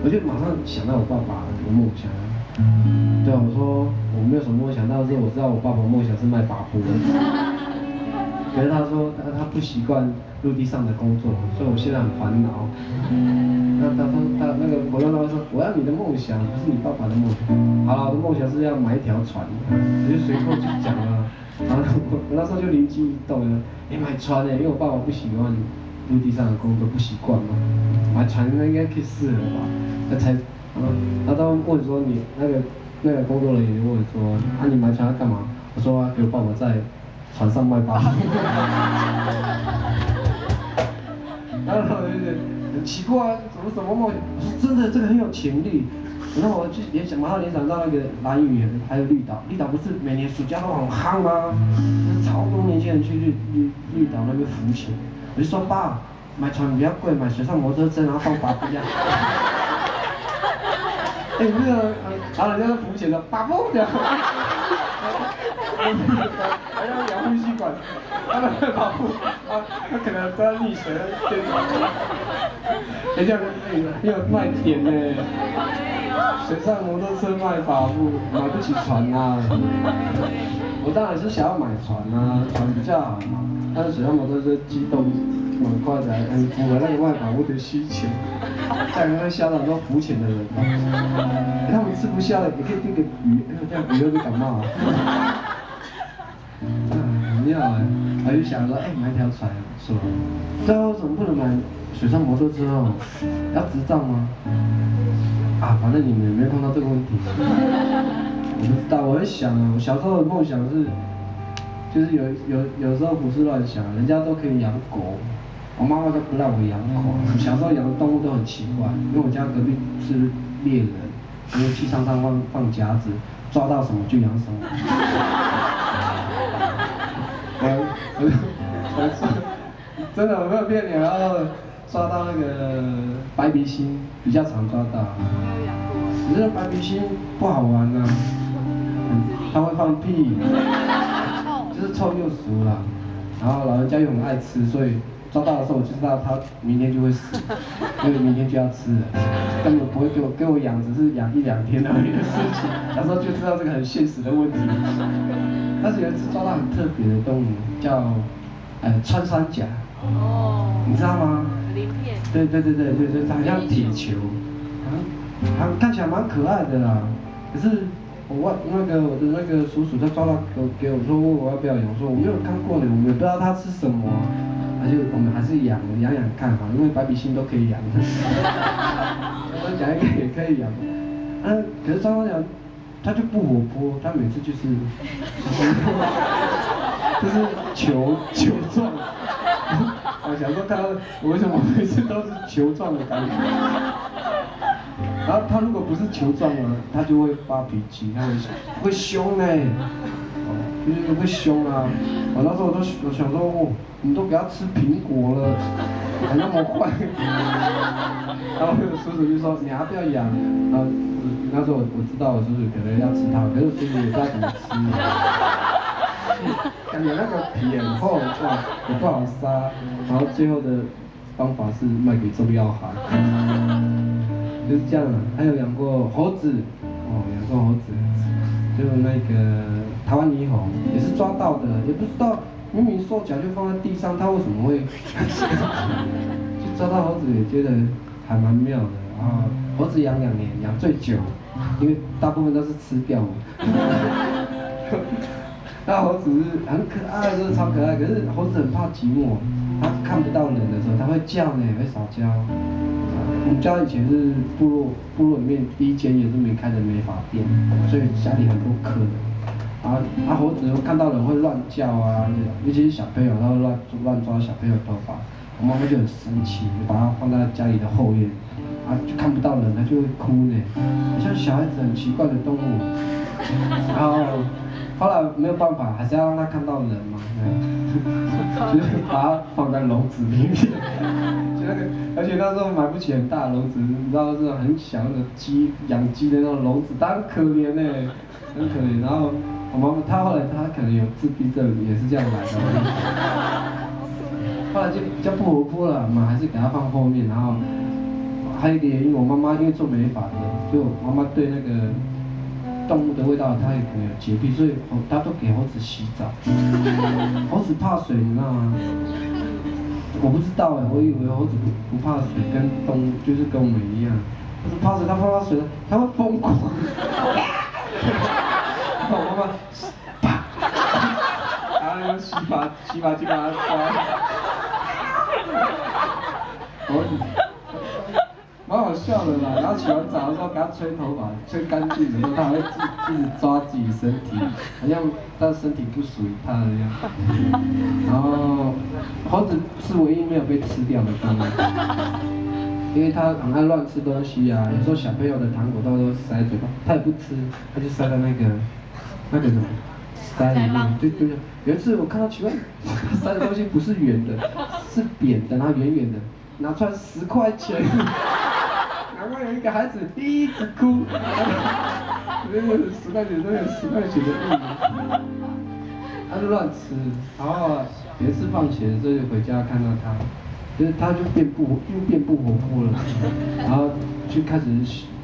我就马上想到我爸爸的梦想。对啊，我说我没有什么梦想，但是我知道我爸爸梦想是卖把布的。可是他说他不习惯陆地上的工作，所以我现在很烦恼。他那个朋友他说我要你的梦想，不是你爸爸的梦想。好了，我的梦想是要买一条船，我就随口就讲了。然后我那时候就灵机一动了，买船因为我爸爸不喜欢陆地上的工作，不习惯嘛，买船应该可以适合吧？他都问说你那个工作人员就问说啊你买船要干嘛？我说给我爸爸在船上卖把布。然后我就觉得很奇怪，什么梦想？我说真的，这个很有潜力。然后我就马上联想到那个兰屿还有绿岛，绿岛不是每年暑假都很夯吗？超多年轻人去绿岛那边浮潜。我就说爸，买船比较贵，买水上摩托车，然后放把布这样。那个，然后人家都浮潜了，把布这样。还要养呼吸管，他那个把布，他可能都要溺水了，人家很有卖点呢。水上摩托车卖把布，买不起船啊。我当然是想要买船啊，船比较好嘛。但是水上摩托车机动蛮快的，很符合那个卖把布的需求。像那香港都浮潜的人嘛，他们吃不下了，也可以订个鱼，这样鱼会不会感冒啊？很妙我就想说，买一条船不错。最后为什么不能买水上摩托车哦？要执照吗？啊，反正你们有没有碰到这个问题？我不知道，我在想我小时候的梦想是，就是有时候胡思乱想，人家都可以养狗，我妈妈都不让我养狗。小时候养的动物都很奇怪，因为我家隔壁是猎人，因为气上放夹子，抓到什么就养什么。真的我没有骗你，然后抓到那个白鼻星，比较常抓到。可是白鼻星不好玩啊，它会放屁，就是臭又熟啦。然后老人家又很爱吃，所以抓到的时候我就知道它明天就会死，因为明天就要吃了，根本不会给我养，只是养1、2天而已的事情。小时候就知道这个很现实的问题。但是有一次抓到很特别的动物，叫穿山甲。你知道吗？鳞片。对，它很像铁球，看起来蛮可爱的啦。可是我的那个叔叔他抓到给我说问我要不要养，我说我没有看过呢，我们也不知道它吃什么，我们还是养看好，因为白鼻星都可以养的。穿山甲也可以养，可是穿山甲它就不活泼，它每次就是球状。我小时候看到我为什么每次都是球状的感觉，然后它如果不是球状啊，它就会发脾气，它会凶就是会凶啊。我那时候我想说，你都给它吃苹果了，还那么坏。然后叔叔就说你还不要养，然后那时候我知道我叔叔可能要吃它，可是叔叔也不知道怎么吃。感觉那个皮很厚，也不好杀，然后最后的方法是卖给中药行，就是这样。还有养过猴子，养过猴子，就那个台湾猕猴，也是抓到的，也不知道明明兽脚就放在地上，它为什么会就抓到猴子，也觉得还蛮妙的。然后猴子养2年，养最久，因为大部分都是吃掉的。那猴子是很可爱，真的超可爱。可是猴子很怕寂寞，它看不到人的时候，它会叫呢，会撒娇。我们家以前是部落里面第一间也是没开的美发店，所以家里很多客人。猴子看到人会乱叫啊，尤其是小朋友，它会乱抓小朋友头发。我妈妈就很生气，就把它放在家里的后院，就看不到人，它就会哭呢，像小孩子很奇怪的动物。然后后来没有办法，还是要让它看到人嘛，就是把它放在笼子里面，就那个，而且那时候买不起很大的笼子，你知道这种很小的养鸡的那种笼子，它很可怜呢，很可怜。然后我妈妈她后来她可能有自闭症，也是这样来的。后来就比较不活泼了嘛，还是给它放后面，然后还有一个原因，我妈妈因为做美发的，就我妈妈对那个动物的味道，她也可能有洁癖，所以她都给猴子洗澡。猴子怕水，你知道吗？我不知道哎，我以为猴子不怕水，跟动物就是跟我们一样。猴子怕水，它怕水，它会疯狂。我妈妈，啪，然后用洗发剂把它刷。蛮好笑的啦，然后洗完澡的时候给它吹头发，吹干净的时候，它还会一直抓自己身体，好像它的身体不属于它的样子。然后猴子是唯一没有被吃掉的动物，因为它很爱乱吃东西啊，有时候小朋友的糖果都塞嘴巴，它也不吃，它就塞在那个什么塞里面，就有一次我看到奇怪，它塞的东西不是圆的，是扁的，然后圆圆的，拿出来10块钱。难怪有一个孩子一直哭，那个10块钱都有10块钱的意义，他就乱吃，然后有一次放学的时候就回家看到他，就是他就变不活泼了，然后就开始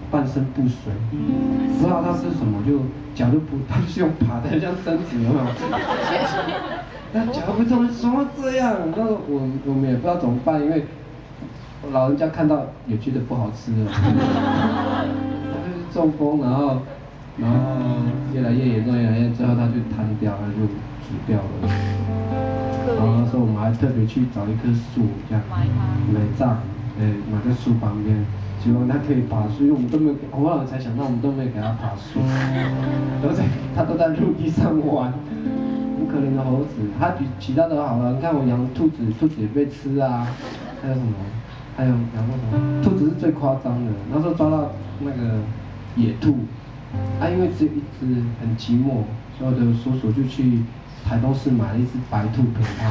半身不遂，不知道他吃什么，就脚就不，他就是用爬的像贞子有没有？那脚不动，怎么这样？那我们也不知道怎么办，因为。老人家看到也觉得不好吃了，他就是中风，然后越来越严重，最后他就瘫掉，他就死掉了。然后那时候我们还特别去找一棵树，这样埋葬，埋在树旁边，希望他可以爬树，因为我们都没有，后来才想到我们都没有给他爬树，他都在陆地上玩。很可怜的猴子，它比其他的好了。你看我养兔子，兔子也被吃啊，还有什么？还有养过什么？兔子是最夸张的，那时候抓到那个野兔，因为只有一只很寂寞，所有的叔叔就去台东市买了一只白兔陪它。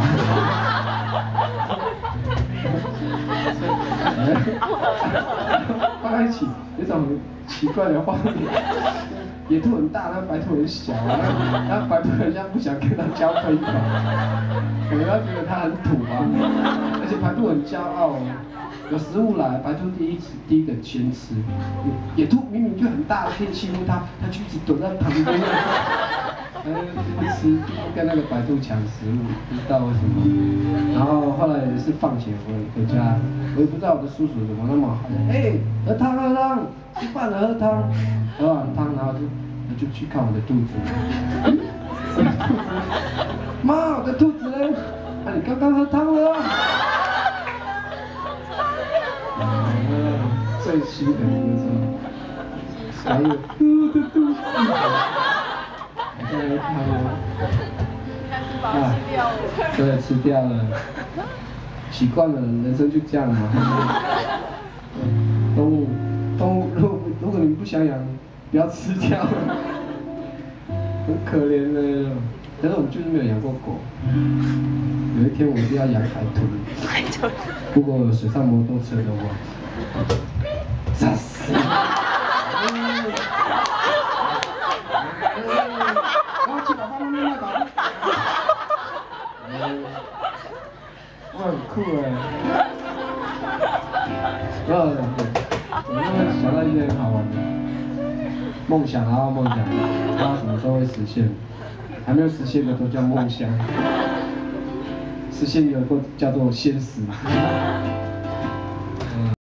放在一起，有种奇怪的画面。野兔很大，那白兔很小啊，那白兔人家不想跟它交朋友，可能他觉得它很土啊，而且白兔很骄傲哦。有食物来，白兔第一个先吃。野兔明明就很大，可以欺负它，它就一直躲在旁边，不吃，就不跟那个白兔抢食物，不知道为什么。然后后来也是放学回家，我也不知道我的叔叔怎么那么好，喝汤，吃饭了喝汤，喝完汤然后就去看我的肚子，妈，我的肚子呢？你刚刚喝汤了啊？最心疼的时候，还有我的肚子，还在喝汤哦。对，吃掉了，习惯了，人生就这样嘛。动物，如果你不想养，不要吃掉，很可怜的。可是我们就是没有养过狗。有一天我一定要养海豚，如果有水上摩托车的话，杀死！我去把爸妈卖吧。我很酷哎。我会想到一些很好玩的梦想，然后梦想，不知道什么时候会实现。还没有实现的都叫梦想，实现有个叫做现实。